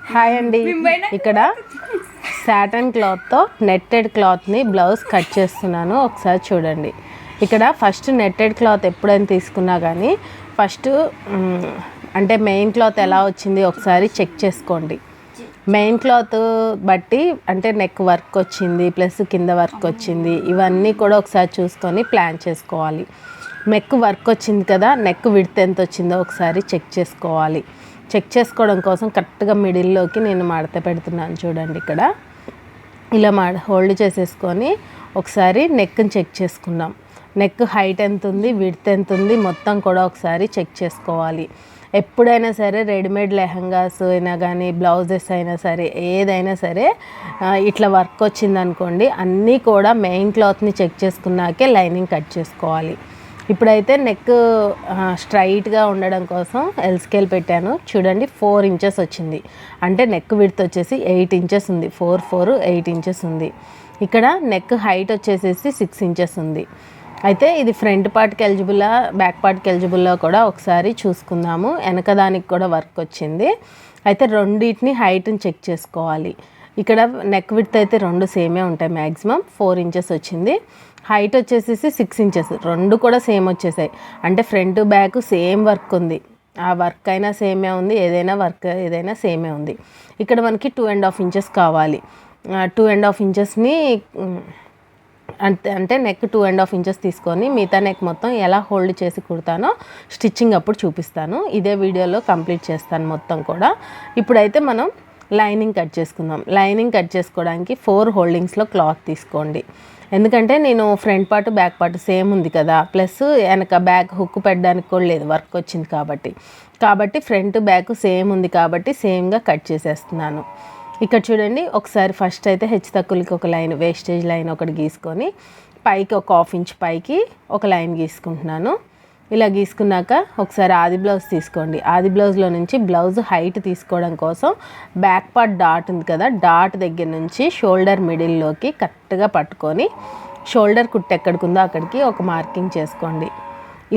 Hi అండి. ఇక్కడ Satan క్లాత్తో నెట్టెడ్ క్లాత్ని బ్లౌజ్ కట్ చేస్తున్నాను. ఒకసారి చూడండి. ఇక్కడ ఫస్ట్ నెట్టెడ్ క్లాత్ ఎప్పుడైనా తీసుకున్నా కానీ ఫస్ట్ అంటే మెయిన్ క్లాత్ ఎలా వచ్చింది ఒకసారి చెక్ చేసుకోండి. మెయిన్ క్లాత్ బట్టి అంటే నెక్ వర్క్ వచ్చింది ప్లస్ కింద వర్క్ వచ్చింది, ఇవన్నీ కూడా ఒకసారి చూసుకొని ప్లాన్ చేసుకోవాలి. నెక్ వర్క్ వచ్చింది కదా, నెక్ విడ్త్ ఎంత వచ్చిందో ఒకసారి చెక్ చేసుకోవాలి. చెక్ చేసుకోవడం కోసం కరెక్ట్గా మిడిల్లోకి నేను మడత పెడుతున్నాను. చూడండి, ఇక్కడ ఇలా హోల్డ్ చేసేసుకొని ఒకసారి నెక్ని చెక్ చేసుకున్నాం. నెక్ హైట్ ఎంత ఉంది, విడ్త్ ఎంత ఉంది, మొత్తం కూడా ఒకసారి చెక్ చేసుకోవాలి. ఎప్పుడైనా సరే రెడీమేడ్ లెహంగాస్ అయినా కానీ బ్లౌజెస్ అయినా సరే ఏదైనా సరే ఇట్లా వర్క్ వచ్చిందనుకోండి, అన్నీ కూడా మెయిన్ క్లాత్ని చెక్ చేసుకున్నాకే లైనింగ్ కట్ చేసుకోవాలి. ఇప్పుడైతే నెక్ స్ట్రైట్గా ఉండడం కోసం ఎల్ స్కేల్ పెట్టాను. చూడండి, 4 ఇంచెస్ వచ్చింది. అంటే నెక్ విడ్త్ వచ్చేసి 8 ఇంచెస్ ఉంది. 8 ఇంచెస్ ఉంది. ఇక్కడ నెక్ హైట్ వచ్చేసేసి 6 ఇంచెస్ ఉంది. అయితే ఇది ఫ్రంట్ పార్ట్కి ఎలిజిబుల్లా బ్యాక్ పార్ట్కి ఎలిజిబుల్లో కూడా ఒకసారి చూసుకుందాము. వెనక దానికి కూడా వర్క్ వచ్చింది. అయితే రెండింటిని హైట్ని చెక్ చేసుకోవాలి. ఇక్కడ నెక్ విడ్త్ అయితే 2 సేమే ఉంటాయి. మ్యాక్సిమం 4 ఇంచెస్ వచ్చింది. హైట్ వచ్చేసేసి 6 ఇంచెస్, 2 కూడా సేమ్ వచ్చేసాయి. అంటే ఫ్రంట్ బ్యాక్ సేమ్ వర్క్ ఉంది. ఆ వర్క్ అయినా సేమే ఉంది, ఏదైనా సేమే ఉంది. ఇక్కడ మనకి 2.5 ఇంచెస్ కావాలి. 2.5 ఇంచెస్ని అంటే నెక్ 2.5 ఇంచెస్ తీసుకొని మిగతా నెక్ మొత్తం ఎలా హోల్డ్ చేసి కుడతానో స్టిచ్చింగ్ అప్పుడు చూపిస్తాను. ఇదే వీడియోలో కంప్లీట్ చేస్తాను మొత్తం కూడా. ఇప్పుడైతే మనం లైనింగ్ కట్ చేసుకుందాం. లైనింగ్ కట్ చేసుకోవడానికి 4 హోల్డింగ్స్లో క్లాత్ తీసుకోండి. ఎందుకంటే నేను front part back part same ఉంది కదా, ప్లస్ వెనక బ్యాక్ హుక్ పెట్టడానికి కూడా లేదు, వర్క్ వచ్చింది కాబట్టి ఫ్రంట్ బ్యాక్ సేమ్ ఉంది కాబట్టి సేమ్గా కట్ చేసేస్తున్నాను. ఇక్కడ చూడండి, ఒకసారి ఫస్ట్ అయితే హెచ్చు తక్కువలకి ఒక లైన్, వేస్టేజ్ లైన్ ఒకటి గీసుకొని పైకి ఒక 1/2 ఇంచ్ పైకి ఒక లైన్ గీసుకుంటున్నాను. ఇలా గీసుకున్నాక ఒకసారి ఆది బ్లౌజ్ తీసుకోండి. ఆది బ్లౌజ్లో నుంచి బ్లౌజ్ హైట్ తీసుకోవడం కోసం బ్యాక్ పార్ట్ డాట్ ఉంది కదా, డాట్ దగ్గర నుంచి షోల్డర్ మిడిల్లోకి కరెక్ట్గా పట్టుకొని షోల్డర్ కుట్టు ఎక్కడికి ఉందో అక్కడికి ఒక మార్కింగ్ చేసుకోండి.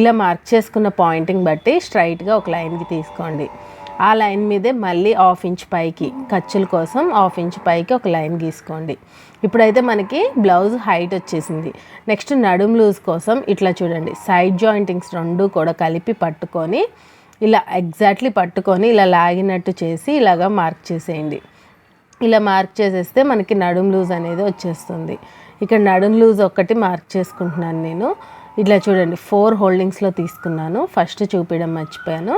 ఇలా మార్క్ చేసుకున్న పాయింటింగ్ బట్టి స్ట్రైట్గా ఒక లైన్కి తీసుకోండి. ఆ లైన్ మీదే మళ్ళీ 1/2 ఇంచ్ పైకి ఖర్చుల కోసం 1/2 ఇంచ్ పైకి ఒక లైన్ గీసుకోండి. ఇప్పుడైతే మనకి బ్లౌజ్ హైట్ వచ్చేసింది. నెక్స్ట్ నడుం లూజ్ కోసం ఇట్లా చూడండి, సైడ్ జాయింటింగ్స్ 2 కూడా కలిపి పట్టుకొని ఇలా ఎగ్జాక్ట్లీ పట్టుకొని ఇలా లాగినట్టు చేసి ఇలాగా మార్క్ చేసేయండి. ఇలా మార్క్ చేసేస్తే మనకి నడుం లూజ్ అనేది వచ్చేస్తుంది. ఇక్కడ నడుం లూజ్ ఒక్కటి మార్క్ చేసుకుంటున్నాను నేను. ఇట్లా చూడండి, 4 హోల్డింగ్స్లో తీసుకున్నాను. ఫస్ట్ చూపించడం మర్చిపోయాను.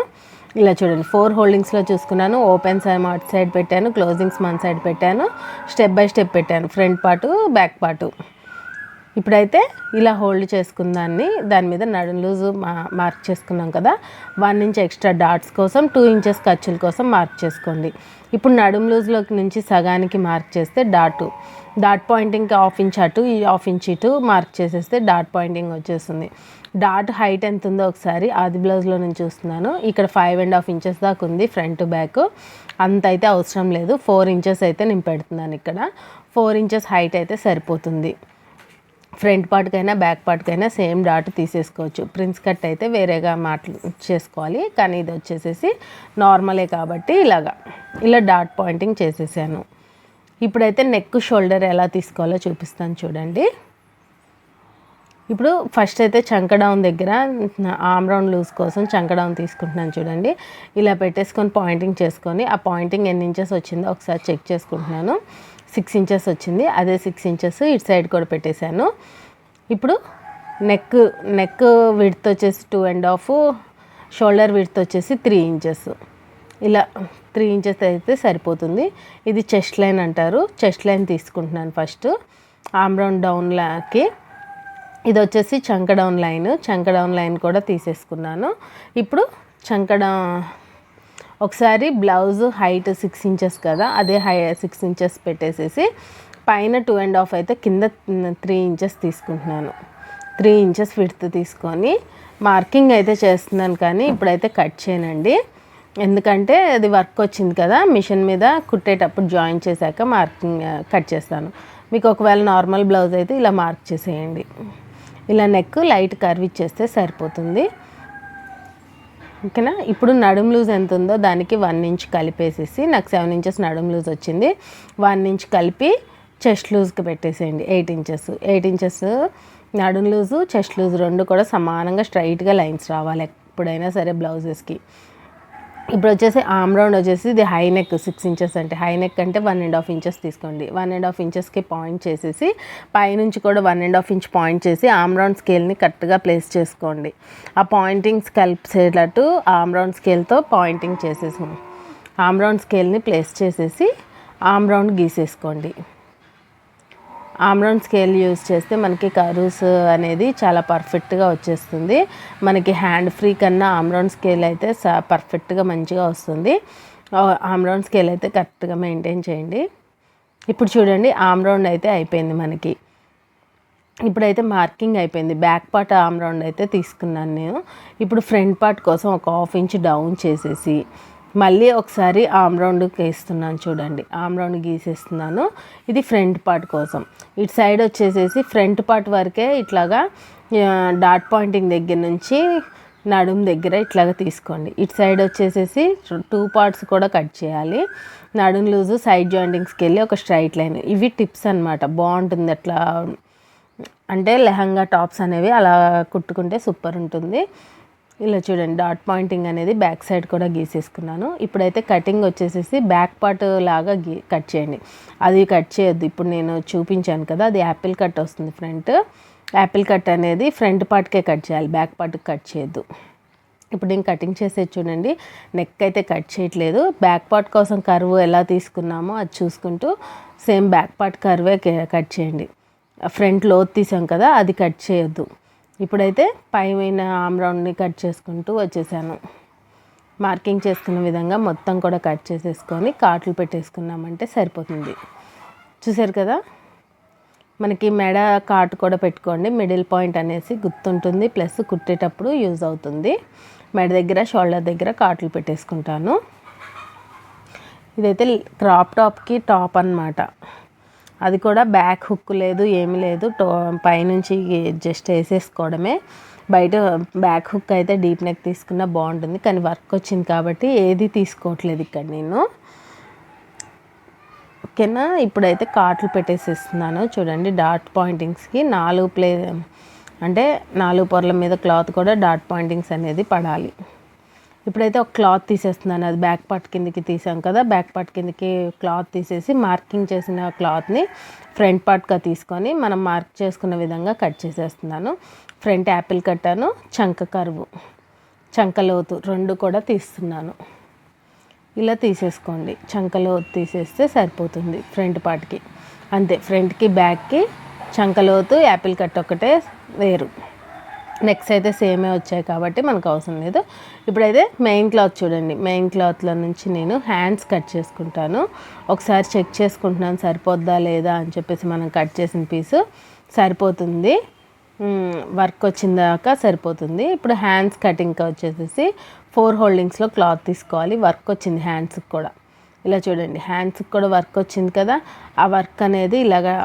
ఇలా చూడండి, 4 హోల్డింగ్స్లో చూసుకున్నాను. ఓపెన్ అటు సైడ్ పెట్టాను, క్లోజింగ్స్ మన సైడ్ పెట్టాను, స్టెప్ బై స్టెప్ పెట్టాను, ఫ్రంట్ పార్టు బ్యాక్ పార్టు. ఇప్పుడైతే ఇలా హోల్డ్ చేసుకుందాన్ని దాని మీద నడుం లూజు మార్క్ చేసుకున్నాం కదా, 1 ఇంచ్ ఎక్స్ట్రా డాట్స్ కోసం 2 ఇంచెస్ ఖర్చుల కోసం మార్క్ చేసుకోండి. ఇప్పుడు నడుం లూజ్లోకి నుంచి సగానికి మార్క్ చేస్తే డాట్ పాయింటింగ్కి 1/2 ఇంచ్ అటు 1/2 ఇంచ్ ఇటు మార్క్ చేసేస్తే డాట్ పాయింటింగ్ వచ్చేస్తుంది. డాట్ హైట్ ఎంత ఉందో ఒకసారి ఆది బ్లౌజ్లో నుంచి చూస్తున్నాను. ఇక్కడ 5.5 ఇంచెస్ దాకా ఉంది ఫ్రంట్ బ్యాక్. అంత అయితే అవసరం లేదు, 4 ఇంచెస్ అయితే నేను పెడుతున్నాను. ఇక్కడ 4 ఇంచెస్ హైట్ అయితే సరిపోతుంది. ఫ్రంట్ పార్ట్కైనా బ్యాక్ పార్ట్కైనా సేమ్ డాట్ తీసేసుకోవచ్చు. ప్రిన్స్ కట్ అయితే వేరేగా చేసుకోవాలి, కానీ ఇది వచ్చేసేసి నార్మలే కాబట్టి ఇలా డాట్ పాయింటింగ్ చేసేసాను. ఇప్పుడైతే నెక్ షోల్డర్ ఎలా తీసుకోవాలో చూపిస్తాను చూడండి. ఇప్పుడు ఫస్ట్ అయితే చంక డౌన్ దగ్గర ఆమ్ రౌండ్ లూజ్ కోసం చంక డౌన్ తీసుకుంటున్నాను చూడండి. ఇలా పెట్టేసుకొని పాయింటింగ్ చేసుకొని ఆ పాయింటింగ్ ఎన్ని ఇంచెస్ వచ్చిందో ఒకసారి చెక్ చేసుకుంటున్నాను. 6 ఇంచెస్ వచ్చింది. అదే 6 ఇంచెస్ ఇటు సైడ్ కూడా పెట్టేశాను. ఇప్పుడు నెక్ విడ్త్ వచ్చేసి 2.5, షోల్డర్ విడ్త్ వచ్చేసి 3 ఇంచెస్. ఇలా 3 ఇంచెస్ అయితే సరిపోతుంది. ఇది చెస్ట్ లైన్ అంటారు. చెస్ట్ లైన్ తీసుకుంటున్నాను ఫస్ట్ ఆమ్ రౌండ్ డౌన్కి. ఇది వచ్చేసి చంక డౌన్ లైన్ కూడా తీసేసుకున్నాను. ఇప్పుడు ఒకసారి బ్లౌజ్ హైట్ 6 ఇంచెస్ కదా, అదే 6 ఇంచెస్ పెట్టేసేసి పైన 2.5 అయితే కింద 3 ఇంచెస్ తీసుకుంటున్నాను. 3 ఇంచెస్ విడ్త్ తీసుకొని మార్కింగ్ అయితే చేస్తున్నాను, కానీ ఇప్పుడైతే కట్ చేయనండి. ఎందుకంటే అది వర్క్ వచ్చింది కదా, మిషన్ మీద కుట్టేటప్పుడు జాయిన్ చేశాక మార్కింగ్ కట్ చేస్తాను. మీకు ఒకవేళ నార్మల్ బ్లౌజ్ అయితే ఇలా మార్క్ చేసేయండి. ఇలా నెక్ లైట్ కర్వ్ ఇచ్చేస్తే సరిపోతుంది. ఓకేనా. ఇప్పుడు నడుము లూజ్ ఎంత ఉందో దానికి 1 ఇంచ్ కలిపేసేసి, నాకు 7 ఇంచెస్ నడుము లూజ్ వచ్చింది, 1 ఇంచ్ కలిపి చెస్ట్ లూజ్కి పెట్టేసేయండి. 8 ఇంచెస్ నడుము లూజు చెస్ట్ లూజ్ రెండు కూడా సమానంగా స్ట్రైట్గా లైన్స్ రావాలి ఎప్పుడైనా సరే బ్లౌజెస్కి. ఇప్పుడు వచ్చేసి ఆమ్ రౌండ్ వచ్చేసి ఇది హై నెక్ 6 ఇంచెస్, అంటే హై నెక్ అంటే 1.5 ఇంచెస్ తీసుకోండి. 1.5 ఇంచెస్కి పాయింట్ చేసేసి పైనుంచి కూడా 1.5 ఇంచ్ పాయింట్ చేసి ఆమ్ రౌండ్ స్కేల్ని కరెక్ట్గా ప్లేస్ చేసుకోండి. ఆ పాయింటింగ్స్ కలిపేటట్టు ఆమ్ రౌండ్ స్కేల్తో పాయింటింగ్ చేసేసి ఆమ్ రౌండ్ స్కేల్ని ప్లేస్ చేసేసి ఆమ్ రౌండ్ గీసేసుకోండి. ఆమ్ రౌండ్ స్కేల్ యూజ్ చేస్తే మనకి కర్వ్స్ అనేది చాలా పర్ఫెక్ట్గా వచ్చేస్తుంది. మనకి హ్యాండ్ ఫ్రీ కన్నా ఆమ్ రౌండ్ స్కేల్ అయితే పర్ఫెక్ట్గా మంచిగా వస్తుంది. ఆమ్ రౌండ్ స్కేల్ అయితే కరెక్ట్గా మెయింటైన్ చేయండి. ఇప్పుడు చూడండి ఆమ్ రౌండ్ అయితే అయిపోయింది మనకి. ఇప్పుడైతే మార్కింగ్ అయిపోయింది. బ్యాక్ పార్ట్ ఆమ్ రౌండ్ అయితే తీసుకున్నాను నేను. ఇప్పుడు ఫ్రంట్ పార్ట్ కోసం ఒక 1/2 ఇంచ్ డౌన్ చేసేసి మళ్ళీ ఒకసారి ఆమ్ రౌండ్కి వేస్తున్నాను. చూడండి ఆమ్ రౌండ్ గీసేస్తున్నాను. ఇది ఫ్రంట్ పార్ట్ కోసం. ఇటు సైడ్ వచ్చేసేసి ఫ్రంట్ పార్ట్ వరకే ఇట్లాగా డాట్ పాయింటింగ్ దగ్గర నుంచి నడుము దగ్గర ఇట్లాగా తీసుకోండి. ఇటు సైడ్ వచ్చేసేసి 2 పార్ట్స్ కూడా కట్ చేయాలి. నడుము లూజు సైడ్ జాయింటింగ్స్కి వెళ్ళి ఒక స్ట్రైట్ లైన్. ఇవి టిప్స్ అనమాట, బాగుంటుంది అట్లా అంటే లెహంగా టాప్స్ అనేవి అలా కుట్టుకుంటే సూపర్ ఉంటుంది. ఇలా చూడండి డాట్ పాయింటింగ్ అనేది బ్యాక్ సైడ్ కూడా గీసేసుకున్నాను. ఇప్పుడైతే కటింగ్ వచ్చేసేసి బ్యాక్ పార్ట్ లాగా కట్ చేయండి. అది కట్ చేయొద్దు, ఇప్పుడు నేను చూపించాను కదా అది యాపిల్ కట్ వస్తుంది. ఫ్రంట్ యాపిల్ కట్ అనేది ఫ్రంట్ పార్ట్కే కట్ చేయాలి, బ్యాక్ పార్ట్కి కట్ చేయొద్దు. ఇప్పుడు నేను కటింగ్ చేసేది చూడండి, నెక్ అయితే కట్ చేయట్లేదు. బ్యాక్ పార్ట్ కోసం కర్వ్ ఎలా తీసుకున్నామో అది చూసుకుంటూ same back part Karve cut చేయండి. ఫ్రంట్ లోత్ తీసాం కదా అది కట్ చేయొద్దు. ఇప్పుడైతే పైన ఆమ్ రౌండ్ని కట్ చేసుకుంటూ వచ్చేసాను. మార్కింగ్ చేసుకున్న విధంగా మొత్తం కూడా కట్ చేసేసుకొని కాట్లు పెట్టేసుకున్నామంటే సరిపోతుంది. చూసారు కదా, మనకి మెడ కాటు కూడా పెట్టుకోండి. మిడిల్ పాయింట్ అనేసి గుర్తుంటుంది, ప్లస్ కుట్టేటప్పుడు యూజ్ అవుతుంది. మెడ దగ్గర షోల్డర్ దగ్గర కాట్లు పెట్టేసుకుంటాను. ఇదైతే క్రాప్ టాప్కి టాప్ అన్నమాట. అది కూడా బ్యాక్ హుక్ లేదు, ఏమీ లేదు, పైనుంచి జస్ట్ వేసేసుకోవడమే. బయట బ్యాక్ హుక్ అయితే డీప్ నెక్ తీసుకున్నా బాగుంటుంది, కానీ వర్క్ వచ్చింది కాబట్టి ఏది తీసుకోవట్లేదు ఇక్కడ నేను. ఓకేనా, ఇప్పుడైతే కాట్లు పెట్టేసేస్తున్నాను. చూడండి డాట్ పాయింటింగ్స్కి 4 పొరల మీద క్లాత్ కూడా డాట్ పాయింటింగ్స్ అనేది పడాలి. ఇప్పుడైతే ఒక క్లాత్ తీసేస్తున్నాను. అది బ్యాక్ పార్ట్ కిందకి తీసాం కదా, బ్యాక్ పార్ట్ కిందకి క్లాత్ తీసేసి మార్కింగ్ చేసిన క్లాత్ని ఫ్రంట్ పార్ట్గా తీసుకొని మనం మార్క్ చేసుకున్న విధంగా కట్ చేసేస్తున్నాను. ఫ్రంట్ యాపిల్ కట్టాను, చంక కర్వు, చంక లోతు రెండు కూడా తీస్తున్నాను. ఇలా తీసేసుకోండి. చంక లోతు తీసేస్తే సరిపోతుంది ఫ్రంట్ పార్ట్కి. అంతే, ఫ్రంట్కి బ్యాక్కి చంక లోతు యాపిల్ కట్ ఒకటే వేరు. నెక్స్ట్ అయితే సేమే వచ్చాయి కాబట్టి మనకు అవసరం లేదు. ఇప్పుడైతే మెయిన్ క్లాత్ చూడండి, మెయిన్ క్లాత్లో నుంచి నేను హ్యాండ్స్ కట్ చేసుకుంటాను. ఒకసారి చెక్ చేసుకుంటున్నాను సరిపోద్దా లేదా అని చెప్పేసి. మనం కట్ చేసిన పీసు సరిపోతుంది, వర్క్ వచ్చిన దాకా సరిపోతుంది. ఇప్పుడు హ్యాండ్స్ కటింగ్కి వచ్చేసేసి 4 హోల్డింగ్స్లో క్లాత్ తీసుకోవాలి. వర్క్ వచ్చింది హ్యాండ్స్కి కూడా. ఇలా చూడండి హ్యాండ్స్కి కూడా వర్క్ వచ్చింది కదా. ఆ వర్క్ అనేది ఇలాగా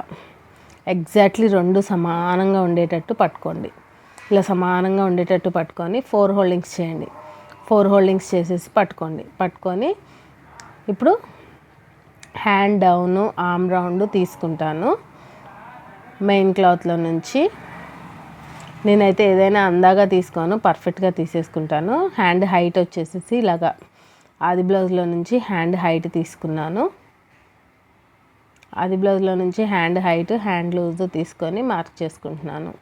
ఎగ్జాక్ట్లీ 2 సమానంగా ఉండేటట్టు పట్టుకోండి. ఇలా సమానంగా ఉండేటట్టు పట్టుకొని 4 హోల్డింగ్స్ చేయండి. 4 హోల్డింగ్స్ చేసేసి పట్టుకొని ఇప్పుడు హ్యాండ్ డౌను ఆమ్ రౌండ్ తీసుకుంటాను. మెయిన్ క్లాత్లో నుంచి నేనైతే ఏదైనా అందాగా తీసుకోను, పర్ఫెక్ట్గా తీసేసుకుంటాను. హ్యాండ్ హైట్ వచ్చేసేసి ఇలాగా ఆది బ్లౌజ్లో నుంచి హ్యాండ్ హైట్ తీసుకున్నాను. ఆది బ్లౌజ్లో నుంచి హ్యాండ్ హైట్, హ్యాండ్ లూజ్ తీసుకొని మార్క్ చేసుకుంటున్నాను.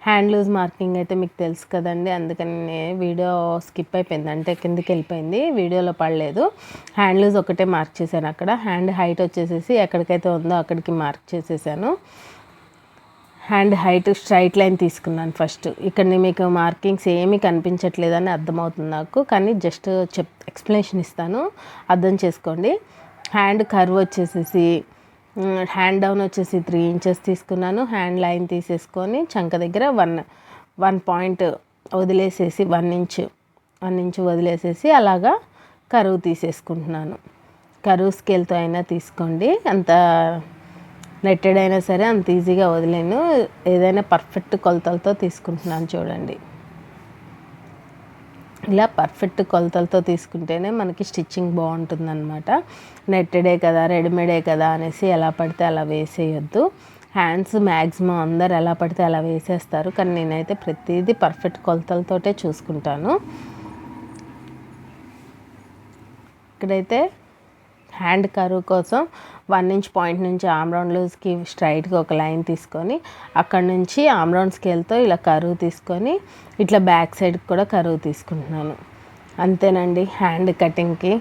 హ్యాండ్ లూజ్ మార్కింగ్ అయితే మీకు తెలుసు కదండి, అందుకని వీడియో స్కిప్ అయిపోయింది, అంటే కిందకి వెళ్ళిపోయింది, వీడియోలో పడలేదు. హ్యాండ్ లూజ్ ఒకటే మార్క్ చేశాను అక్కడ. హ్యాండ్ హైట్ వచ్చేసేసి ఎక్కడికైతే ఉందో అక్కడికి మార్క్ చేసేసాను. హ్యాండ్ హైట్ స్ట్రైట్ లైన్ తీసుకున్నాను ఫస్ట్. ఇక్కడ మీకు మార్కింగ్స్ ఏమీ కనిపించట్లేదని అర్థమవుతుంది నాకు, కానీ జస్ట్ ఎక్స్ప్లెనేషన్ ఇస్తాను, అర్థం చేసుకోండి. హ్యాండ్ కర్వ్ వచ్చేసేసి హ్యాండ్ డౌన్ వచ్చేసి 3 ఇంచెస్ తీసుకున్నాను. హ్యాండ్ లైన్ తీసేసుకొని చంక దగ్గర 1 పాయింట్ వదిలేసేసి 1 ఇంచ్ వదిలేసేసి అలాగా కరువు తీసేసుకుంటున్నాను. కరువు స్కేల్తో అయినా తీసుకోండి, అంత నెట్టెడ్ అయినా సరే అంత ఈజీగా వదిలేను, ఏదైనా పర్ఫెక్ట్ కొలతలతో తీసుకుంటున్నాను చూడండి. ఇలా పర్ఫెక్ట్ కొలతలతో తీసుకుంటేనే మనకి స్టిచ్చింగ్ బాగుంటుందన్నమాట. నెట్టెడే కదా, రెడీమేడే కదా అనేసి ఎలా పడితే అలా వేసేయొద్దు. హ్యాండ్స్ మ్యాక్సిమం అందరు ఎలా పడితే అలా వేసేస్తారు, కానీ నేనైతే ప్రతిదీ పర్ఫెక్ట్ కొలతలతోటే చూసుకుంటాను. ఇక్కడైతే హ్యాండ్ కర్వ్ కోసం 1 ఇంచ్ పాయింట్ నుంచి ఆమ్రౌండ్ లూజ్కి స్ట్రైట్గా ఒక లైన్ తీసుకొని అక్కడ నుంచి ఆమ్రౌండ్ స్కేల్తో ఇలా కర్వ్ తీసుకొని ఇట్లా బ్యాక్ సైడ్కి కూడా కర్వ్ తీసుకుంటున్నాను. అంతేనండి హ్యాండ్ కటింగ్కి.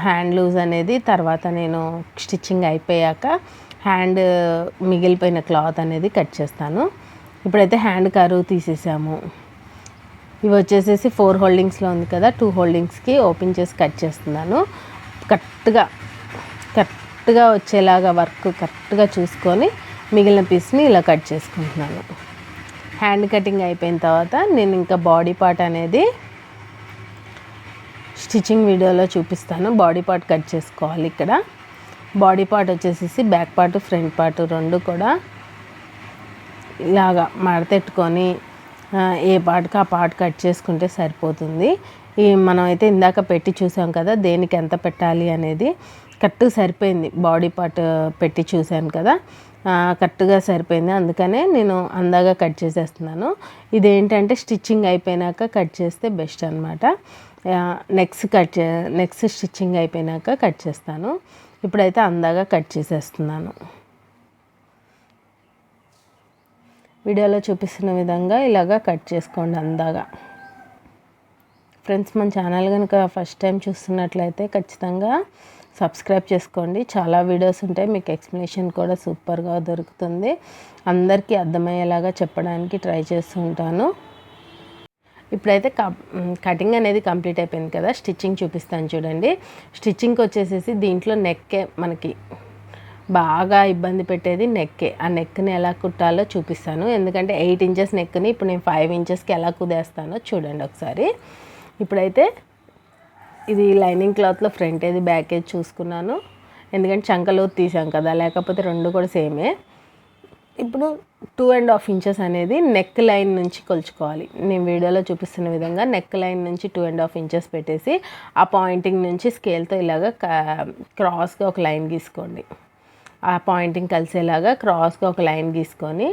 హ్యాండ్ లూజ్ అనేది తర్వాత నేను స్టిచ్చింగ్ అయిపోయాక హ్యాండ్ మిగిలిపోయిన క్లాత్ అనేది కట్ చేస్తాను. ఇప్పుడైతే హ్యాండ్ కర్వ్ తీసేసాము. ఇవి వచ్చేసేసి 4 హోల్డింగ్స్లో ఉంది కదా, 2 హోల్డింగ్స్కి ఓపెన్ చేసి కట్ చేస్తున్నాను. కరెక్ట్గా వచ్చేలాగా వర్క్ కరెక్ట్గా చూసుకొని మిగిలిన పీస్ని ఇలా కట్ చేసుకుంటున్నాను. హ్యాండ్ కటింగ్ అయిపోయిన తర్వాత నేను ఇంకా బాడీ పార్ట్ అనేది స్టిచ్చింగ్ వీడియోలో చూపిస్తాను. బాడీ పార్ట్ కట్ చేసుకోవాలి. ఇక్కడ బాడీ పార్ట్ వచ్చేసేసి బ్యాక్ పార్ట్ ఫ్రంట్ పార్ట్ రెండు కూడా ఇలాగా మడతెట్టుకొని ఏ పార్ట్కి ఆ పార్ట్ కట్ చేసుకుంటే సరిపోతుంది. మనం అయితే ఇందాక పెట్టి చూసాం కదా దేనికి ఎంత పెట్టాలి అనేది, కరెక్ట్గా సరిపోయింది. బాడీ పార్ట్ పెట్టి చూశాను కదా, కరెక్ట్గా సరిపోయింది. అందుకనే నేను అందాగా కట్ చేసేస్తున్నాను. ఇదేంటంటే స్టిచ్చింగ్ అయిపోయినాక కట్ చేస్తే బెస్ట్ అనమాట. నెక్స్ట్ స్టిచ్చింగ్ అయిపోయినాక కట్ చేస్తాను. ఇప్పుడైతే అందాగా కట్ చేసేస్తున్నాను. వీడియోలో చూపిస్తున్న విధంగా ఇలాగా కట్ చేసుకోండి అందాగా. ఫ్రెండ్స్, మన ఛానల్ కనుక ఫస్ట్ టైం చూస్తున్నట్లయితే ఖచ్చితంగా సబ్స్క్రైబ్ చేసుకోండి. చాలా వీడియోస్ ఉంటాయి, మీకు ఎక్స్ప్లెనేషన్ కూడా సూపర్గా దొరుకుతుంది. అందరికీ అర్థమయ్యేలాగా చెప్పడానికి ట్రై చేస్తూ ఉంటాను. ఇప్పుడైతే కటింగ్ అనేది కంప్లీట్ అయిపోయింది కదా, స్టిచ్చింగ్ చూపిస్తాను చూడండి. స్టిచ్చింగ్కి వచ్చేసేసి దీంట్లో నెక్కే మనకి బాగా ఇబ్బంది పెట్టేది నెక్కే. ఆ నెక్ని ఎలా కుట్టాలో చూపిస్తాను. ఎందుకంటే 8 ఇంచెస్ నెక్ని ఇప్పుడు నేను 5 ఇంచెస్కి ఎలా కుదేస్తానో చూడండి ఒకసారి. ఇప్పుడైతే ఇది లైనింగ్ క్లాత్లో ఫ్రంట్ ఏది బ్యాక్ ఏది చూసుకున్నాను, ఎందుకంటే చంకలోతు తీసాం కదా, లేకపోతే రెండు కూడా సేమే. ఇప్పుడు 2.5 ఇంచెస్ అనేది నెక్ లైన్ నుంచి కొలుచుకోవాలి. నేను వీడియోలో చూపిస్తున్న విధంగా నెక్ లైన్ నుంచి 2.5 ఇంచెస్ పెట్టేసి ఆ పాయింటింగ్ నుంచి స్కేల్తో ఇలాగ క్రాస్గా ఒక లైన్ గీసుకోండి. ఆ పాయింటింగ్ కలిసేలాగా క్రాస్గా ఒక లైన్ గీసుకొని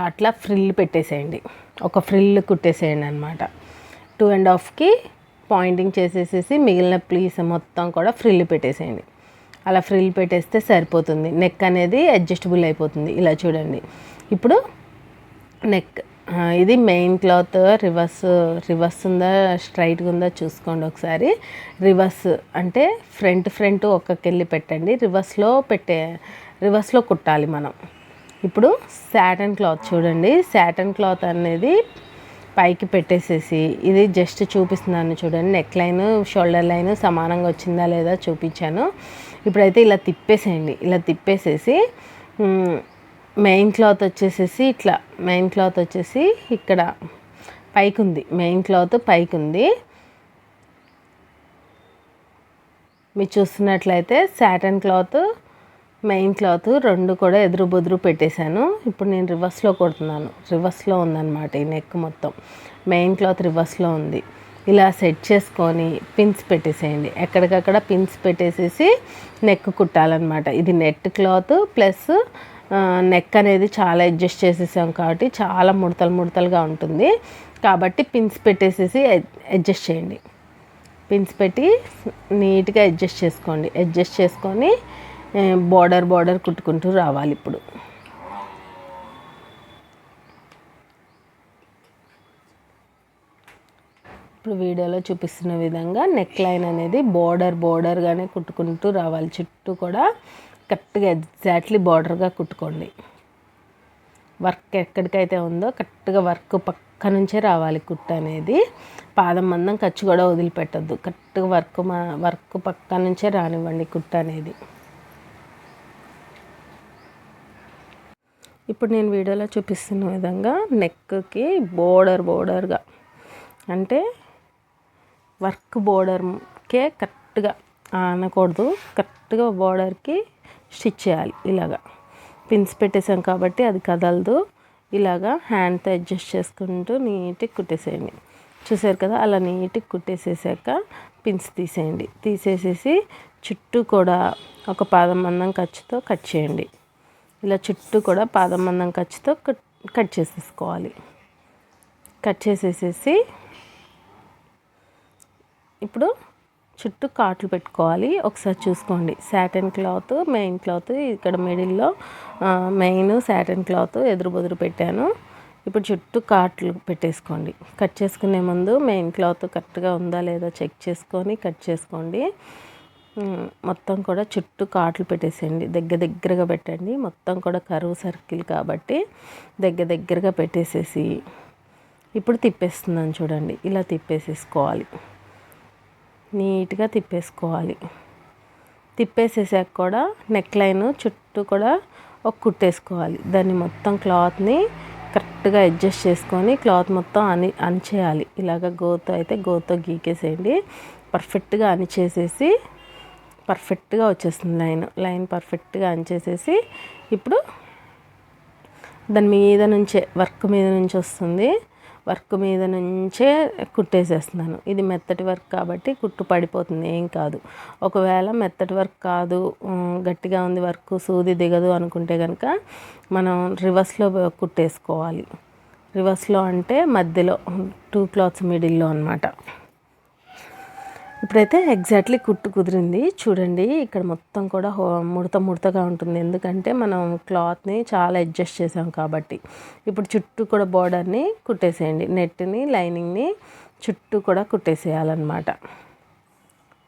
అట్లా ఫ్రిల్ పెట్టేసేయండి, ఒక ఫ్రిల్ కుట్టేసేయండి అనమాట. 2.5కి పాయింటింగ్ చేసేసేసి మిగిలిన ప్లీస్ మొత్తం కూడా ఫ్రిల్ పెట్టేసేయండి. అలా ఫ్రిల్ పెట్టేస్తే సరిపోతుంది. నెక్ అనేది అడ్జస్టబుల్ అయిపోతుంది. ఇలా చూడండి. ఇప్పుడు నెక్ ఇది మెయిన్ క్లాత్ రివర్స్ ఉందా స్ట్రైట్గా ఉందా చూసుకోండి ఒకసారి. రివర్స్ అంటే ఫ్రంట్ ఒక్కకెళ్ళి పెట్టండి, రివర్స్లో కుట్టాలి మనం. ఇప్పుడు సాటన్ క్లాత్ చూడండి. సాటన్ క్లాత్ అనేది పైకి పెట్టేసేసి ఇది జస్ట్ చూపిస్తున్నాను చూడండి. నెక్ లైన్ షోల్డర్ లైన్ సమానంగా వచ్చిందా లేదా చూపించాను. ఇప్పుడైతే ఇలా తిప్పేసేయండి. ఇలా తిప్పేసేసి మెయిన్ క్లాత్ వచ్చేసేసి ఇట్లా మెయిన్ క్లాత్ వచ్చేసి ఇక్కడ పైకి ఉంది, మెయిన్ క్లాత్ పైకి ఉంది. మీరు చూస్తున్నట్లయితే సాటన్ క్లాత్ మెయిన్ క్లాత్ రెండు కూడా ఎదురు బొదురు పెట్టేశాను. ఇప్పుడు నేను రివర్స్లో కొడుతున్నాను. రివర్స్లో ఉందన్నమాట ఈ నెక్ మొత్తం. మెయిన్ క్లాత్ రివర్స్లో ఉంది. ఇలా సెట్ చేసుకొని పిన్స్ పెట్టేసేయండి. ఎక్కడికక్కడ పిన్స్ పెట్టేసేసి నెక్ కుట్టాలన్నమాట. ఇది నెట్ క్లాత్ ప్లస్ నెక్ అనేది చాలా అడ్జస్ట్ చేసేసాం కాబట్టి చాలా ముడతలుగా ఉంటుంది. కాబట్టి పిన్స్ పెట్టేసేసి అడ్జస్ట్ చేయండి. పిన్స్ పెట్టి నీట్గా అడ్జస్ట్ చేసుకోండి. అడ్జస్ట్ చేసుకొని బోర్డర్ కుట్టుకుంటూ రావాలి. ఇప్పుడు వీడియోలో చూపిస్తున్న విధంగా నెక్ లైన్ అనేది బోర్డర్గానే కుట్టుకుంటూ రావాలి. చుట్టూ కూడా కరెక్ట్గా ఎగ్జాక్ట్లీ బార్డర్గా కుట్టుకోండి. వర్క్ ఎక్కడికైతే ఉందో కరెక్ట్గా వర్క్ పక్క నుంచే రావాలి కుట్టు అనేది. పాదం మందం ఖర్చు కూడా వదిలిపెట్టద్దు. కరెక్ట్గా వర్క్ పక్క నుంచే రానివ్వండి కుట్టు అనేది. ఇప్పుడు నేను వీడియోలో చూపిస్తున్న విధంగా నెక్కి బోర్డర్గా అంటే వర్క్ బోర్డర్కే కరెక్ట్గా అనకూడదు, కరెక్ట్గా బోర్డర్కి స్టిచ్ చేయాలి. ఇలాగా పిన్స్ పెట్టేసాం కాబట్టి అది కదలదు. ఇలాగా హ్యాండ్తో అడ్జస్ట్ చేసుకుంటూ నీట్గా కుట్టేసేయండి. చూసారు కదా, అలా నీట్గా కుట్టేసేసాక పిన్స్ తీసేయండి. తీసేసేసి చుట్టూ కూడా ఒక పాదం మందం ఖర్చుతో కట్ చేయండి. ఇలా చుట్టూ కూడా పాదం మందం ఖర్చుతో కట్ చేసేసుకోవాలి. కట్ చేసేసేసి ఇప్పుడు చుట్టూ కాట్లు పెట్టుకోవాలి. ఒకసారి చూసుకోండి. సాటిన్ క్లాత్, మెయిన్ క్లాత్ ఇక్కడ మిడిల్లో మెయిన్ సాటిన్ క్లాత్ ఎదురు బొదురు పెట్టాను. ఇప్పుడు చుట్టూ కాట్లు పెట్టేసుకోండి. కట్ చేసుకునే ముందు మెయిన్ క్లాత్ కరెక్ట్గా ఉందా లేదా చెక్ చేసుకొని కట్ చేసుకోండి. మొత్తం కూడా చుట్టూ కాట్లు పెట్టేసేయండి. దగ్గరగా పెట్టండి. మొత్తం కూడా కరువు సర్కిల్ కాబట్టి దగ్గరగా పెట్టేసేసి ఇప్పుడు తిప్పేస్తున్నాను చూడండి. ఇలా తిప్పేసేసుకోవాలి. నీట్గా తిప్పేసుకోవాలి. తిప్పేసేసాక కూడా నెక్ లైన్ చుట్టూ కూడా ఒక కుట్టేసుకోవాలి. దాన్ని మొత్తం క్లాత్ని కరెక్ట్గా అడ్జస్ట్ చేసుకొని క్లాత్ మొత్తం అనిచేయాలి. ఇలాగ గోతో అయితే గోతో గీకేసేయండి. పర్ఫెక్ట్గా అనిచేసేసి పర్ఫెక్ట్గా వచ్చేస్తుంది లైన్ పర్ఫెక్ట్గా అనిచేసేసి ఇప్పుడు దాని మీద నుంచే వర్క్ మీద నుంచి వస్తుంది. వర్క్ మీద నుంచే కుట్టేసేస్తున్నాను. ఇది మెత్తటి వర్క్ కాబట్టి కుట్టు పడిపోతుంది, ఏం కాదు. ఒకవేళ మెత్తటి వర్క్ కాదు, గట్టిగా ఉంది వర్క్, సూది దిగదు అనుకుంటే కనుక మనం రివర్స్లో కుట్టేసుకోవాలి. రివర్స్లో అంటే మధ్యలో 2 క్లాత్స్ మిడిల్లో అనమాట. ఇప్పుడైతే ఎగ్జాక్ట్లీ కుట్టు కుదిరింది చూడండి. ఇక్కడ మొత్తం కూడా ముడతగా ఉంటుంది, ఎందుకంటే మనం క్లాత్ని చాలా అడ్జస్ట్ చేసాం కాబట్టి. ఇప్పుడు చుట్టూ కూడా బోర్డర్ని కుట్టేసేయండి. నెట్ని లైనింగ్ని చుట్టూ కూడా కుట్టేసేయాలన్నమాట.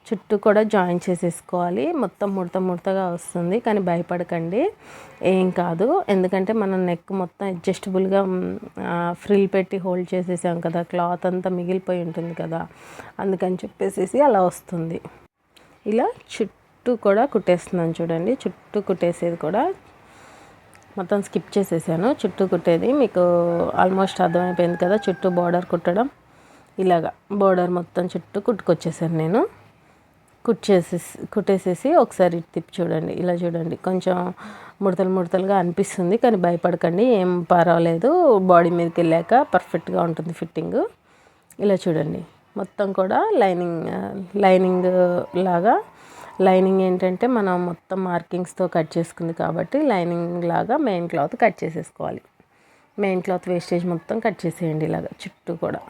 చుట్టూ కూడా జాయిన్ చేసేసుకోవాలి. మొత్తం ముడతగా వస్తుంది, కానీ భయపడకండి, ఏం కాదు. ఎందుకంటే మనం నెక్ మొత్తం అడ్జస్టబుల్గా ఫ్రిల్ పెట్టి హోల్డ్ చేసేసాం కదా, క్లాత్ అంతా మిగిలిపోయి ఉంటుంది కదా, అందుకని చెప్పేసి అలా వస్తుంది. ఇలా చుట్టూ కూడా కుట్టేస్తున్నాను చూడండి. చుట్టూ కుట్టేసేది కూడా మొత్తం స్కిప్ చేసేసాను. చుట్టూ కుట్టేది మీకు ఆల్మోస్ట్ అర్థమైపోయింది కదా. చుట్టూ బార్డర్ కుట్టడం, ఇలాగా బార్డర్ మొత్తం చుట్టూ కుట్టుకొచ్చేసాను నేను. కుట్టేసేసి ఒకసారి తిప్పి చూడండి. ఇలా చూడండి, కొంచెం ముడతలుగా అనిపిస్తుంది, కానీ భయపడకండి, ఏం పర్వాలేదు. బాడీ మీదకి వెళ్ళాక పర్ఫెక్ట్గా ఉంటుంది ఫిట్టింగ్. ఇలా చూడండి, మొత్తం కూడా లైనింగ్ లాగా. లైనింగ్ ఏంటంటే మనం మొత్తం మార్కింగ్స్తో కట్ చేసుకుంది కాబట్టి లైనింగ్ లాగా మెయిన్ క్లాత్ కట్ చేసేసుకోవాలి. మెయిన్ క్లాత్ వేస్టేజ్ మొత్తం కట్ చేసేయండి. ఇలాగా చుట్టూ కూడా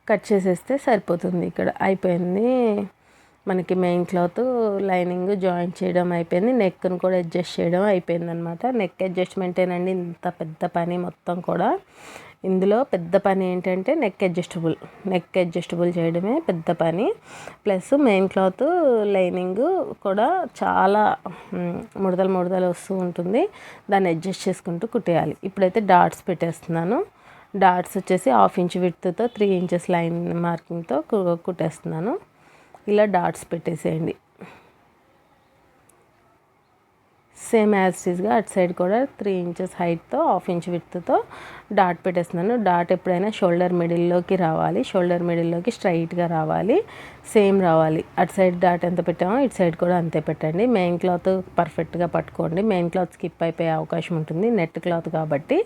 కట్ చేసేస్తే సరిపోతుంది. ఇక్కడ అయిపోయింది మనకి. మెయిన్ క్లాత్ లైనింగ్ జాయింట్ చేయడం అయిపోయింది. నెక్ను కూడా అడ్జస్ట్ చేయడం అయిపోయింది అనమాట. నెక్ అడ్జస్ట్మెంటేనండి ఇంత పెద్ద పని మొత్తం కూడా. ఇందులో పెద్ద పని ఏంటంటే నెక్ అడ్జస్టబుల్ చేయడమే పెద్ద పని. ప్లస్ మెయిన్ క్లాత్ లైనింగ్ కూడా చాలా ముడతలు వస్తూ ఉంటుంది, దాన్ని అడ్జస్ట్ చేసుకుంటూ కుట్టేయాలి. ఇప్పుడైతే డాట్స్ పెట్టేస్తున్నాను. డాట్స్ వచ్చేసి 1/2 ఇంచ్ విడ్త్తో 3 ఇంచెస్ లైన్ మార్కింగ్తో కుట్టేస్తున్నాను. ఇలా డాట్స్ పెట్టేసేయండి. సేమ్ యాజ్ టీజ్గా అటు సైడ్ కూడా 3 ఇంచెస్ హైట్తో 1/2 ఇంచ్ విడ్త్తో డాట్ పెట్టేస్తున్నాను. డాట్ ఎప్పుడైనా షోల్డర్ మిడిల్లోకి రావాలి, షోల్డర్ మిడిల్లోకి స్ట్రైట్గా రావాలి, సేమ్ రావాలి. అటు సైడ్ డాట్ ఎంత పెట్టామో ఇటు సైడ్ కూడా అంతే పెట్టండి. మెయిన్ క్లాత్ పర్ఫెక్ట్గా పట్టుకోండి. మెయిన్ క్లాత్ స్కిప్ అయిపోయే అవకాశం ఉంటుంది, నెట్ క్లాత్ కాబట్టి.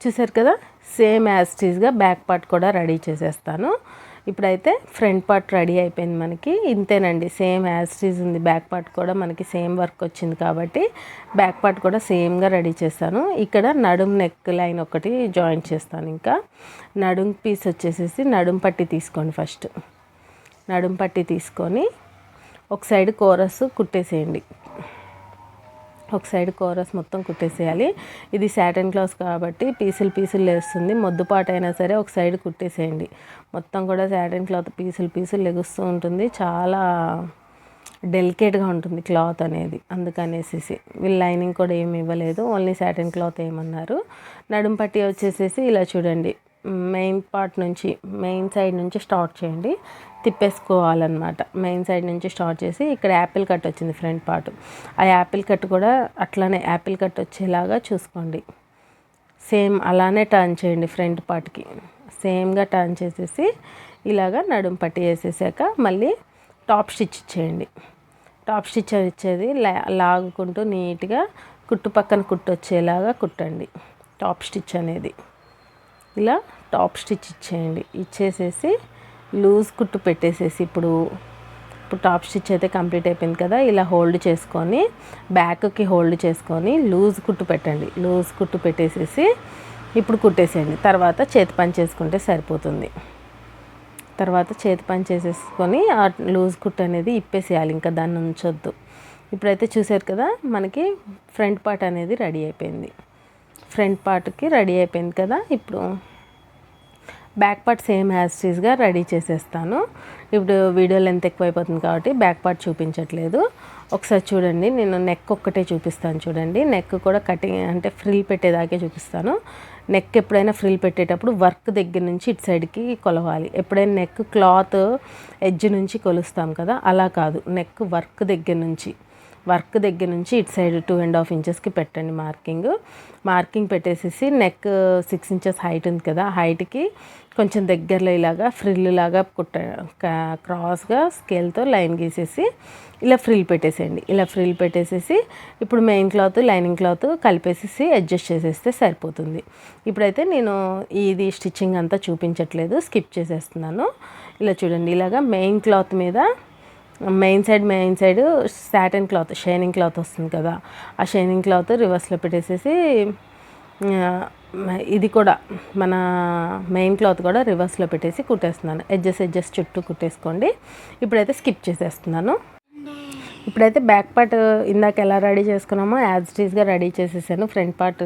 చూసారు కదా, సేమ్ యాజ్ టీజ్గా బ్యాక్ పార్ట్ కూడా రెడీ చేసేస్తాను. ఇప్పుడైతే ఫ్రంట్ పార్ట్ రెడీ అయిపోయింది మనకి. ఇంతేనండి, సేమ్ యాజ్ టీజ్ ఉంది. బ్యాక్ పార్ట్ కూడా మనకి సేమ్ వర్క్ వచ్చింది కాబట్టి బ్యాక్ పార్ట్ కూడా సేమ్గా రెడీ చేస్తాను. ఇక్కడ నడుం నెక్ లైన్ ఒకటి జాయిన్ చేస్తాను. ఇంకా నడుం పీస్ వచ్చేసేసి నడుం పట్టి తీసుకోండి. ఫస్ట్ నడుం పట్టి తీసుకొని ఒక సైడ్ కోరస్ కుట్టేసేయండి. ఒక సైడ్ కోరస్ మొత్తం కుట్టేసేయాలి. ఇది సాటిన్ క్లాత్ కాబట్టి పీసులు లేస్తుంది. మొద్దుపాటు అయినా సరే ఒక సైడ్ కుట్టేసేయండి. మొత్తం కూడా సాటిన్ క్లాత్ పీసులు లెగుస్తూ ఉంటుంది, చాలా డెలికేట్గా ఉంటుంది క్లాత్ అనేది. అందుకనేసి వీళ్ళు లైనింగ్ కూడా ఏమి ఇవ్వలేదు, ఓన్లీ సాటిన్ క్లాత్ ఏమన్నారు. నడుం పట్టి వచ్చేసేసి ఇలా చూడండి, మెయిన్ పార్ట్ నుంచి మెయిన్ సైడ్ నుంచి స్టార్ట్ చేయండి, తిప్పేసుకోవాలన్నమాట. మెయిన్ సైడ్ నుంచి స్టార్ట్ చేసి ఇక్కడ యాపిల్ కట్ వచ్చింది ఫ్రంట్ పార్ట్, ఆ యాపిల్ కట్ కూడా అట్లానే యాపిల్ కట్ వచ్చేలాగా చూసుకోండి. సేమ్ అలానే టర్న్ చేయండి. ఫ్రంట్ పార్ట్కి సేమ్గా టర్న్ చేసేసి ఇలాగా నడుం పట్టి వేసేసాక మళ్ళీ టాప్ స్టిచ్ ఇచ్చేయండి. టాప్ స్టిచ్ ఇచ్చేది లాగుకుంటూ నీట్గా కుట్టు పక్కన కుట్టు వచ్చేలాగా కుట్టండి. టాప్ స్టిచ్ అనేది ఇలా టాప్ స్టిచ్ ఇచ్చేయండి. ఇచ్చేసేసి లూజ్ కుట్టు పెట్టేసేసి ఇప్పుడు టాప్ స్టిచ్ అయితే కంప్లీట్ అయిపోయింది కదా, ఇలా హోల్డ్ చేసుకొని బ్యాక్కి హోల్డ్ చేసుకొని లూజ్ కుట్టు పెట్టండి. లూజ్ కుట్టు పెట్టేసేసి ఇప్పుడు కుట్టేసేయండి. తర్వాత చేతి పని చేసుకుంటే సరిపోతుంది. తర్వాత చేతి పని చేసేసుకొని ఆ లూజ్ కుట్టు అనేది ఇప్పేసేయాలి, ఇంకా దాన్ని ఉంచొద్దు. ఇప్పుడైతే చూసారు కదా, మనకి ఫ్రంట్ పార్ట్ అనేది రెడీ అయిపోయింది. ఫ్రంట్ పార్ట్కి రెడీ అయిపోయింది కదా. ఇప్పుడు బ్యాక్ పార్ట్ సేమ్ యాజ్ టీజ్గా రెడీ చేసేస్తాను. ఇప్పుడు వీడియో లెంత్ ఎక్కువైపోతుంది కాబట్టి బ్యాక్ పార్ట్ చూపించట్లేదు. ఒకసారి చూడండి, నేను నెక్ ఒక్కటే చూపిస్తాను చూడండి. నెక్ కూడా కటింగ్ అంటే ఫ్రిల్ పెట్టేదాకే చూపిస్తాను. నెక్ ఎప్పుడైనా ఫ్రిల్ పెట్టేటప్పుడు వర్క్ దగ్గర నుంచి ఇటు సైడ్కి కొలవాలి. ఎప్పుడైనా నెక్ క్లాత్ ఎడ్జ్ నుంచి కొలుస్తాం కదా, అలా కాదు. నెక్ వర్క్ దగ్గర నుంచి ఇటు సైడ్ 2.5 ఇంచెస్కి పెట్టండి మార్కింగ్ పెట్టేసేసి నెక్ 6 ఇంచెస్ హైట్ ఉంది కదా, హైట్కి కొంచెం దగ్గరలో ఇలాగా ఫ్రిల్ లాగా క్రాస్గా స్కేల్తో లైన్ గీసేసి ఇలా ఫ్రిల్ పెట్టేసేయండి. ఇలా ఫ్రిల్ పెట్టేసేసి ఇప్పుడు మెయిన్ క్లాత్ లైనింగ్ క్లాత్ కలిపేసేసి అడ్జస్ట్ చేసేస్తే సరిపోతుంది. ఇప్పుడైతే నేను ఇది స్టిచ్చింగ్ అంతా చూపించట్లేదు, స్కిప్ చేసేస్తున్నాను. ఇలా చూడండి, ఇలాగా మెయిన్ క్లాత్ మీద main side satin cloth shining cloth వస్తుంది కదా, ఆ షైనింగ్ క్లాత్ రివర్స్లో పెట్టేసేసి ఇది కూడా మన మెయిన్ క్లాత్ కూడా రివర్స్లో పెట్టేసి కుట్టేస్తున్నాను. ఎడ్జెస్ చుట్టూ కుట్టేసుకోండి. ఇప్పుడైతే స్కిప్ చేసేస్తున్నాను. ఇప్పుడైతే బ్యాక్ పార్ట్ ఇందాక ఎలా రెడీ చేసుకున్నామో యాజ్ టీజ్గా రెడీ చేసేసాను. ఫ్రంట్ పార్ట్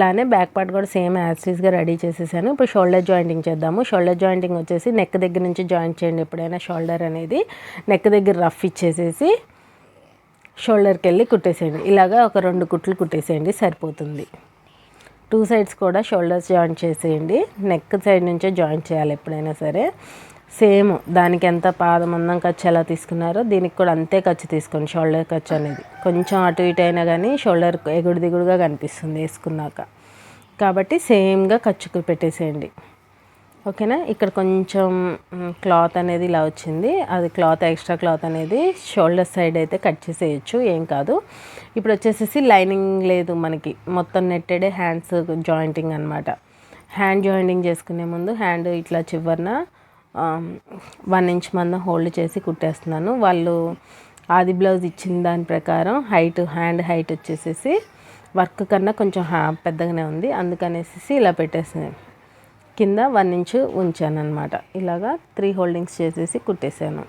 లానే బ్యాక్ పార్ట్ కూడా సేమ్ యాజ్ టీజ్గా రెడీ చేసేసాను. ఇప్పుడు షోల్డర్ జాయింటింగ్ చేద్దాము. షోల్డర్ జాయింటింగ్ వచ్చేసి నెక్ దగ్గర నుంచి జాయింట్ చేయండి. ఎప్పుడైనా షోల్డర్ అనేది నెక్ దగ్గర రఫ్ ఇచ్చేసేసి షోల్డర్కి వెళ్ళి కుట్టేసేయండి. ఇలాగా ఒక 2 కుట్లు కుట్టేసేయండి, సరిపోతుంది. 2 సైడ్స్ కూడా షోల్డర్స్ జాయింట్ చేసేయండి. నెక్ సైడ్ నుంచే జాయింట్ చేయాలి ఎప్పుడైనా సరే. సేమ్ దానికి ఎంత పాదమందం ఖర్చు ఎలా తీసుకున్నారో దీనికి కూడా అంతే ఖర్చు తీసుకోండి. షోల్డర్ ఖర్చు అనేది కొంచెం అటు ఇటు అయినా కానీ షోల్డర్ ఎగుడు దిగుడుగా కనిపిస్తుంది వేసుకున్నాక, కాబట్టి సేమ్గా ఖర్చుకు పెట్టేసేయండి. ఓకేనా. ఇక్కడ కొంచెం క్లాత్ అనేది ఇలా వచ్చింది, అది ఎక్స్ట్రా క్లాత్ అనేది షోల్డర్ సైడ్ అయితే కట్ చేసేయచ్చు, ఏం కాదు. ఇప్పుడు వచ్చేసేసి లైనింగ్ లేదు మనకి, మొత్తం నెట్టెడే హ్యాండ్స్ జాయింటింగ్ అనమాట. హ్యాండ్ జాయింటింగ్ చేసుకునే ముందు హ్యాండ్ ఇట్లా చివరన 1 ఇంచ్ మందం హోల్డ్ చేసి కుట్టేస్తున్నాను. వాళ్ళు ఆది బ్లౌజ్ ఇచ్చిన దాని ప్రకారం హ్యాండ్ హైట్ వచ్చేసేసి వర్క్ కన్నా కొంచెం పెద్దగానే ఉంది, అందుకనేసి ఇలా పెట్టేసాను. కింద 1 ఇంచ్ ఉంచాను అనమాట. ఇలాగా 3 హోల్డింగ్స్ చేసేసి కుట్టేశాను.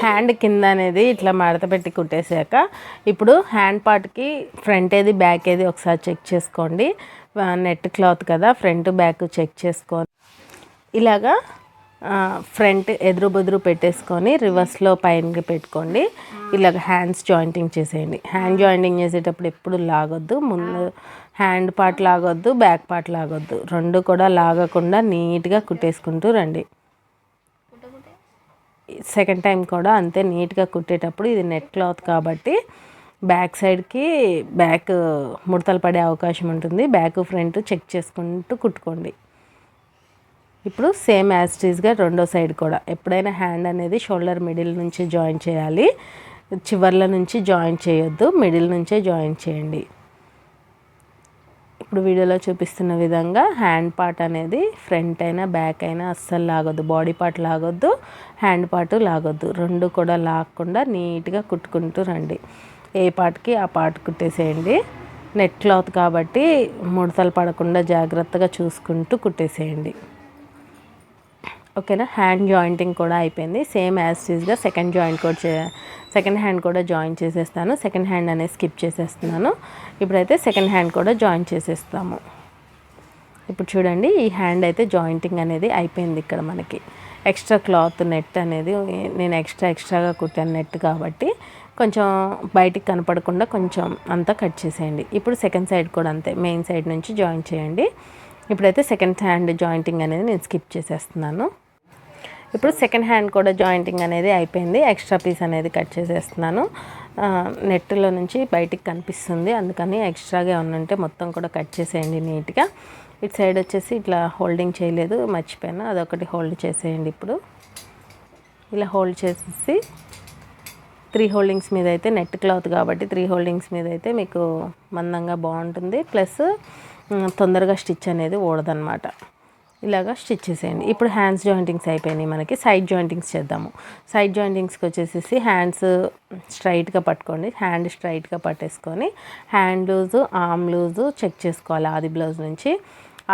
హ్యాండ్ కింద అనేది ఇట్లా మడత పెట్టి కుట్టేసాక ఇప్పుడు హ్యాండ్ పార్ట్కి ఫ్రంట్ ఏది బ్యాక్ ఏది ఒకసారి చెక్ చేసుకోండి. నెట్ క్లాత్ కదా, ఫ్రంట్ బ్యాక్ చెక్ చేసుకొని ఇలాగా ఫ్రంట్ ఎదురు బెదురు పెట్టేసుకొని రివర్స్లో పైనకి పెట్టుకోండి. ఇలాగ హ్యాండ్స్ జాయింటింగ్ చేసేయండి. హ్యాండ్ జాయింటింగ్ చేసేటప్పుడు ఎప్పుడు లాగొద్దు, ముందు హ్యాండ్ పార్ట్ లాగొద్దు, బ్యాక్ పార్ట్ లాగొద్దు, 2 కూడా లాగకుండా నీట్గా కుట్టేసుకుంటూ రండి. సెకండ్ టైం కూడా అంతే నీట్గా కుట్టేటప్పుడు, ఇది నెట్ క్లాత్ కాబట్టి బ్యాక్ సైడ్కి ముడతలు పడే అవకాశం ఉంటుంది. బ్యాక్ ఫ్రంట్ చెక్ చేసుకుంటూ కుట్టుకోండి. ఇప్పుడు సేమ్ యాజ్ టీజ్గా రెండో సైడ్ కూడా ఎప్పుడైనా హ్యాండ్ అనేది షోల్డర్ మిడిల్ నుంచి జాయిన్ చేయాలి, చివర్ల నుంచి జాయిన్ చేయొద్దు, మిడిల్ నుంచే జాయిన్ చేయండి. ఇప్పుడు వీడియోలో చూపిస్తున్న విధంగా హ్యాండ్ పార్ట్ అనేది ఫ్రంట్ అయినా బ్యాక్ అయినా అస్సలు లాగొద్దు, బాడీ పార్ట్ లాగొద్దు, హ్యాండ్ పార్ట్ లాగొద్దు, 2 కూడా లాగకుండా నీట్గా కుట్టుకుంటూ రండి. ఏ పార్ట్కి ఆ పార్ట్ కుట్టేసేయండి. నెట్ క్లాత్ కాబట్టి ముడతలు పడకుండా జాగ్రత్తగా చూసుకుంటూ కుట్టేసేయండి. ఓకేనా. హ్యాండ్ జాయింటింగ్ కూడా అయిపోయింది. సేమ్ యాజ్ టీజ్గా సెకండ్ హ్యాండ్ కూడా జాయిన్ చేసేస్తాను. సెకండ్ హ్యాండ్ అనేది స్కిప్ చేసేస్తున్నాను. ఇప్పుడైతే సెకండ్ హ్యాండ్ కూడా జాయిన్ చేసేస్తాము. ఇప్పుడు చూడండి, ఈ హ్యాండ్ అయితే జాయింటింగ్ అనేది అయిపోయింది. ఇక్కడ మనకి ఎక్స్ట్రా క్లాత్ నెట్ అనేది నేను ఎక్స్ట్రాగా కుట్టాను నెట్ కాబట్టి కొంచెం బయటికి కనపడకుండా కొంచెం అంతా కట్ చేసేయండి. ఇప్పుడు సెకండ్ సైడ్ కూడా అంతే, మెయిన్ సైడ్ నుంచి జాయిన్ చేయండి. ఇప్పుడైతే సెకండ్ హ్యాండ్ జాయింటింగ్ అనేది నేను స్కిప్ చేసేస్తున్నాను. ఇప్పుడు సెకండ్ హ్యాండ్ కూడా జాయింటింగ్ అనేది అయిపోయింది. ఎక్స్ట్రా పీస్ అనేది కట్ చేసేస్తున్నాను. నెట్లో నుంచి బయటికి కనిపిస్తుంది, అందుకని ఎక్స్ట్రాగా ఉన్నంటే మొత్తం కూడా కట్ చేసేయండి నీట్గా. ఇటు సైడ్ వచ్చేసి ఇట్లా హోల్డింగ్ చేయలేదు, మర్చిపోయాను, అదొకటి హోల్డ్ చేసేయండి. ఇప్పుడు ఇలా హోల్డ్ చేసేసి 3 హోల్డింగ్స్ మీద అయితే నెట్ క్లాత్ కాబట్టి 3 హోల్డింగ్స్ మీద అయితే మీకు మందంగా బాగుంటుంది. ప్లస్ తొందరగా స్టిచ్ అనేది ఊడదనమాట. ఇలాగా స్టిచ్ చేసేయండి. ఇప్పుడు హ్యాండ్స్ జాయింటింగ్స్ అయిపోయినాయి. మనకి సైడ్ జాయింటింగ్స్ చేద్దాము. సైడ్ జాయింటింగ్స్కి వచ్చేసి హ్యాండ్స్ స్ట్రైట్గా పట్టుకోండి. హ్యాండ్ స్ట్రైట్గా పట్టేసుకొని hand loose arm loose check చేసుకోవాలి. ఆది బ్లౌజ్ నుంచి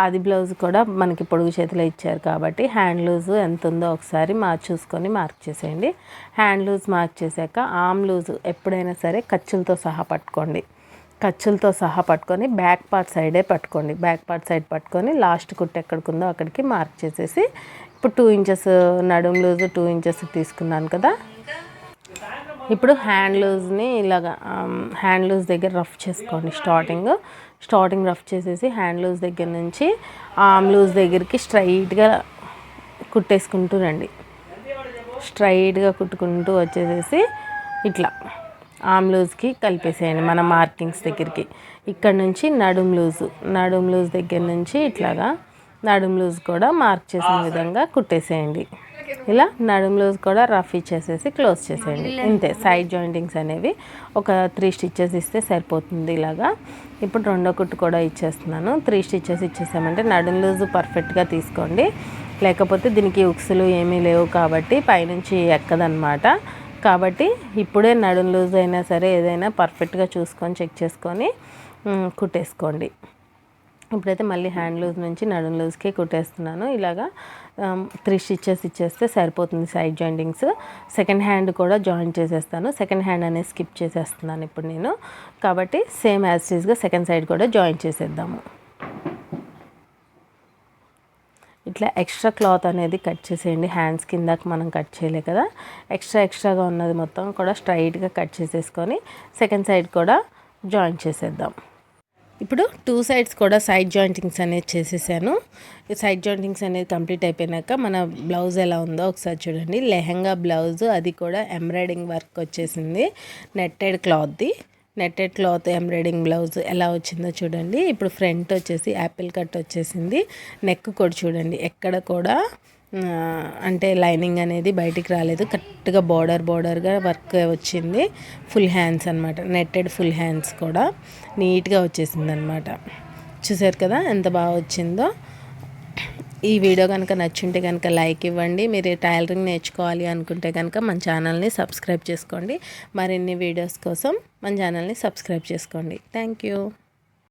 ఆది బ్లౌజ్ కూడా మనకి పొడుగు చేతిలో ఇచ్చారు కాబట్టి హ్యాండ్ లూజు ఎంత ఉందో ఒకసారి చూసుకొని మార్క్ చేసేయండి. హ్యాండ్ లూజ్ మార్క్ చేశాక ఆర్మ్ లూజు ఎప్పుడైనా సరే ఖర్చులతో సహా పట్టుకోండి. ఖర్చులతో సహా పట్టుకొని బ్యాక్ పార్ట్ సైడే పట్టుకోండి. బ్యాక్ పార్ట్ సైడ్ పట్టుకొని లాస్ట్ కుట్టు ఎక్కడికి ఉందో అక్కడికి మార్క్ చేసేసి ఇప్పుడు 2 ఇంచెస్ నడుము లూజు 2 ఇంచెస్ తీసుకున్నాను కదా. ఇప్పుడు హ్యాండ్ లూజ్ని ఇలాగా హ్యాండ్ లూజ్ దగ్గర రఫ్ చేసుకోండి. స్టార్టింగ్ రఫ్ చేసేసి హ్యాండ్ లూజ్ దగ్గర నుంచి ఆర్మ్ లూజ్ దగ్గరికి స్ట్రైట్గా కుట్టేసుకుంటూ రండి. స్ట్రైట్గా కుట్టుకుంటూ వచ్చేసేసి ఇట్లా ఆర్మ్ లూజ్కి కలిపేసేయండి మన మార్కింగ్స్ దగ్గరికి. ఇక్కడ నుంచి నడుము లూజ్ దగ్గర నుంచి ఇట్లాగా నడుము లూజ్ కూడా మార్క్ చేసిన విధంగా కుట్టేసేయండి. ఇలా నడుము లూజ్ కూడా రఫ్ ఇచ్చేసేసి క్లోజ్ చేసేయండి. ఇంతే. సైడ్ జాయింటింగ్స్ అనేవి ఒక 3 స్టిచెస్ ఇస్తే సరిపోతుంది. ఇలాగా ఇప్పుడు రెండో కుట్టు కూడా ఇచ్చేస్తున్నాను. 3 స్టిచెస్ ఇచ్చేసామంటే నడుము లూజ్ పర్ఫెక్ట్గా తీసుకోండి. లేకపోతే దీనికి ఉక్సులు ఏమీ లేవు కాబట్టి పైనుంచి ఎక్కదనమాట. కాబట్టి ఇప్పుడే నడుము లూజ్ అయినా సరే ఏదైనా పర్ఫెక్ట్గా చూసుకొని చెక్ చేసుకొని కుట్టేసుకోండి. ఇప్పుడైతే మళ్ళీ హ్యాండ్ లూజ్ నుంచి నడుము లూజ్కి కుట్టేస్తున్నాను. ఇలాగా 3 స్టిచెస్ ఇచ్చేస్తే సరిపోతుంది సైడ్ జాయింటింగ్స్. సెకండ్ హ్యాండ్ కూడా జాయిన్ చేసేస్తాను. సెకండ్ హ్యాండ్ అనేది స్కిప్ చేసేస్తున్నాను ఇప్పుడు నేను. కాబట్టి సేమ్ యాజ్ టీజ్గా సెకండ్ సైడ్ కూడా జాయిన్ చేసేద్దాము. ఇట్లా ఎక్స్ట్రా క్లాత్ అనేది కట్ చేసేయండి. హ్యాండ్స్ కిందకి మనం కట్ చేయలే కదా, ఎక్స్ట్రాగా ఉన్నది మొత్తం కూడా స్ట్రైట్గా కట్ చేసేసుకొని సెకండ్ సైడ్ కూడా జాయిన్ చేసేద్దాం. ఇప్పుడు 2 సైడ్స్ కూడా సైడ్ జాయింటింగ్స్ అనేది చేసేసాను. ఈ సైడ్ జాయింటింగ్స్ అనేది కంప్లీట్ అయిపోయినాక మన బ్లౌజ్ ఎలా ఉందో ఒకసారి చూడండి. లెహంగా బ్లౌజ్ అది కూడా ఎంబ్రాయిడింగ్ వర్క్ వచ్చేసింది. నెట్టెడ్ క్లాత్ ఎంబ్రాయిడింగ్ బ్లౌజ్ ఎలా వచ్చిందో చూడండి. ఇప్పుడు ఫ్రంట్ వచ్చేసి యాపిల్ కట్ వచ్చేసింది. నెక్ కూడా చూడండి ఎక్కడ కూడా అంటే లైనింగ్ అనేది బయటికి రాలేదు. కరెక్ట్గా బోర్డర్గా వర్క్ వచ్చింది. ఫుల్ హ్యాండ్స్ అనమాట. నెట్టెడ్ ఫుల్ హ్యాండ్స్ కూడా నీట్గా వచ్చేసింది అనమాట. చూసారు కదా ఎంత బాగా వచ్చిందో. ఈ వీడియో కనుక నచ్చుంటే కనుక లైక్ ఇవ్వండి. మీరు టైలరింగ్ నేర్చుకోవాలి అనుకుంటే కనుక మన ఛానల్ని సబ్స్క్రైబ్ చేసుకోండి. మరిన్ని వీడియోస్ కోసం మన ఛానల్ని సబ్స్క్రైబ్ చేసుకోండి. Thank you.